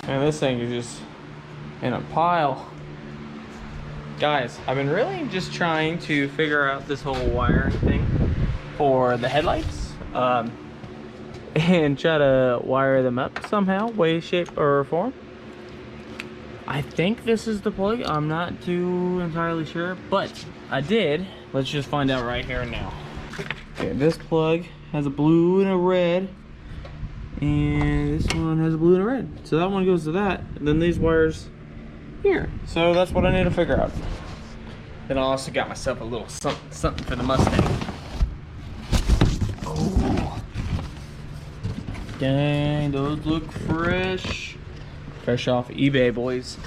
And this thing is just in a pile. Guys, I've been really just trying to figure out this whole wiring thing for the headlights. And try to wire them up somehow, way, shape, or form. I think this is the plug. I'm not too entirely sure, but I did. Let's just find out right here and now. Okay, this plug has a blue and a red, and this one has a blue and a red. So that one goes to that, and then these wires here. So that's what I need to figure out. Then I also got myself a little something for the Mustang. Oh, dang, those look fresh. Fresh off eBay, boys.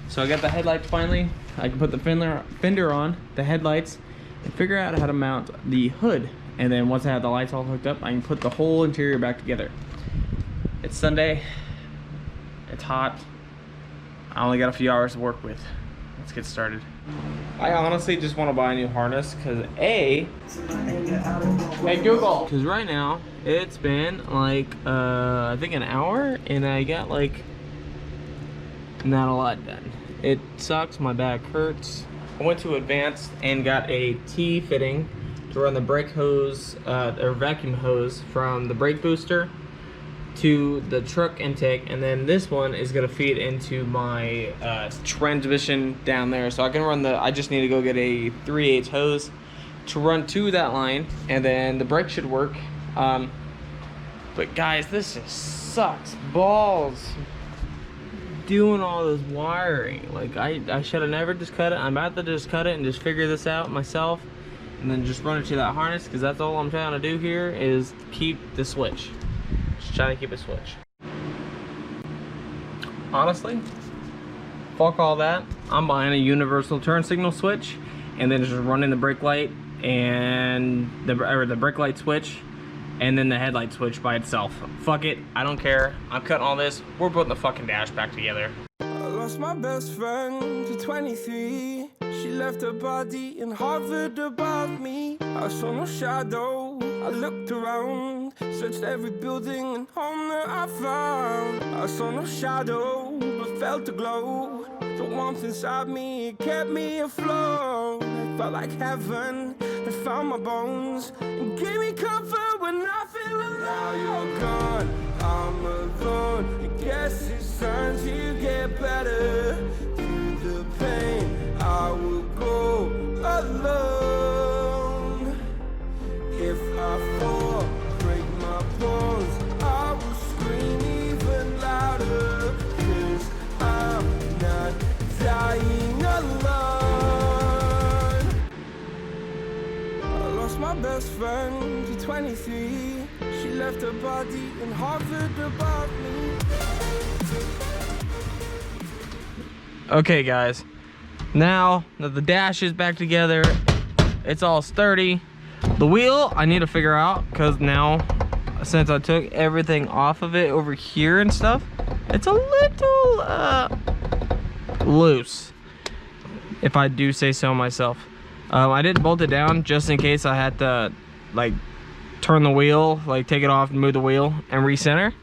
So I got the headlights finally. I can put the fender on the headlights and figure out how to mount the hood. And then once I have the lights all hooked up, I can put the whole interior back together. It's Sunday. It's hot. I only got a few hours to work with. Let's get started. I honestly just want to buy a new harness because hey Google, because right now it's been like I think an hour and I got like not a lot done. It sucks, my back hurts. I went to Advanced and got a T fitting to run the brake hose or vacuum hose from the brake booster to the truck intake, and then this one is gonna feed into my transmission down there. So I can run I just need to go get a 3/8 hose to run to that line, and then the brake should work. But guys, this just sucks balls doing all this wiring. Like I should have never just cut it. I'm about to just cut it and just figure this out myself, and then just run it to that harness, because that's all I'm trying to do here is keep the switch. Just trying to keep a switch. Honestly, fuck all that. I'm buying a universal turn signal switch and then just running the brake light and the brake light switch and then the headlight switch by itself. Fuck it, I don't care. I'm cutting all this. We're putting the fucking dash back together. I lost my best friend to 23. She left her body and hovered above me. I saw no shadow. I looked around, searched every building and home that I found. I saw no shadow, but felt a glow. The warmth inside me, it kept me afloat. It felt like heaven had found my bones and gave me comfort when I feel alone. Now you're gone, I'm alone. I guess it's time to get better. Through the pain, I will go alone. If I fall, break my bones, I will scream even louder. 'Cause I'm not dying alone. I lost my best friend to 23. She left her body and hovered above me. Okay guys, now that the dash is back together, it's all sturdy. The wheel I need to figure out, because now since I took everything off of it over here and stuff, it's a little loose, if I do say so myself. I didn't bolt it down just in case I had to like turn the wheel, like take it off and move the wheel and recenter.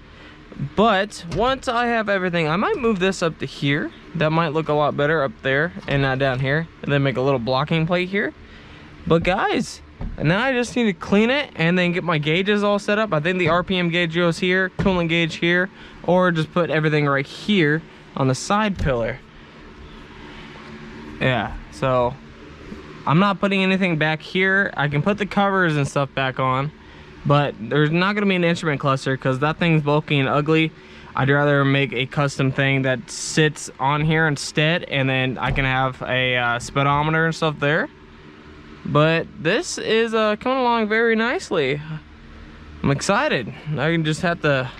But once I have everything, I might move this up to here. That might look a lot better up there and not down here, and then make a little blocking plate here. But guys, now I just need to clean it and then get my gauges all set up. I think the RPM gauge goes here, coolant gauge here, or just put everything right here on the side pillar. Yeah, so I'm not putting anything back here. I can put the covers and stuff back on, but there's not gonna be an instrument cluster because that thing's bulky and ugly. I'd rather make a custom thing that sits on here instead, and then I can have a speedometer and stuff there. But this is coming along very nicely. I'm excited. I can just have to,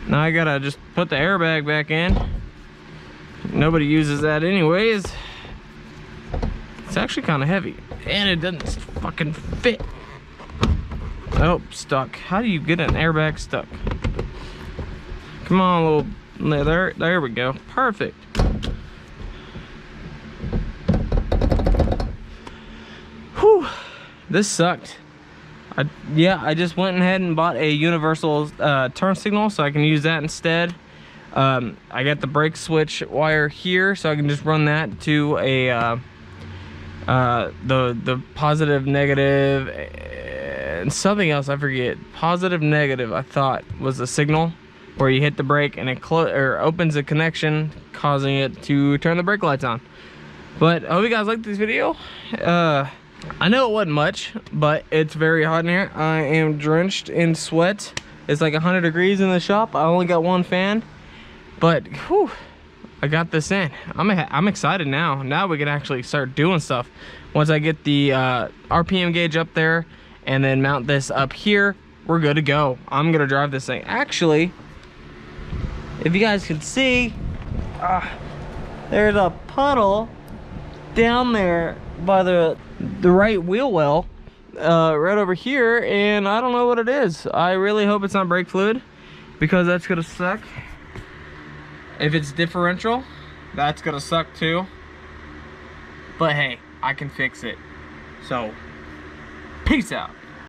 now I gotta just put the airbag back in. Nobody uses that anyways. It's actually kind of heavy and it doesn't fucking fit. Oh, stuck. How do you get an airbag stuck? Come on, little, there we go. Perfect. Whew, this sucked. I just went ahead and bought a universal turn signal so I can use that instead. I got the brake switch wire here, so I can just run that to a the positive, negative, and something else I forget. Positive, negative, I thought was the signal where you hit the brake and it opens a connection, causing it to turn the brake lights on. But I hope you guys liked this video. I know it wasn't much, but it's very hot in here. I am drenched in sweat. It's like 100 degrees in the shop. I only got one fan, but whew, I got this in. I'm excited now. Now we can actually start doing stuff. Once I get the RPM gauge up there and then mount this up here, we're good to go. I'm gonna drive this thing. Actually, if you guys can see, there's a puddle down there by the right wheel well, right over here, and I don't know what it is. I really hope it's not brake fluid, because that's gonna suck. If it's differential, that's gonna suck too. But hey, I can fix it. So, peace out.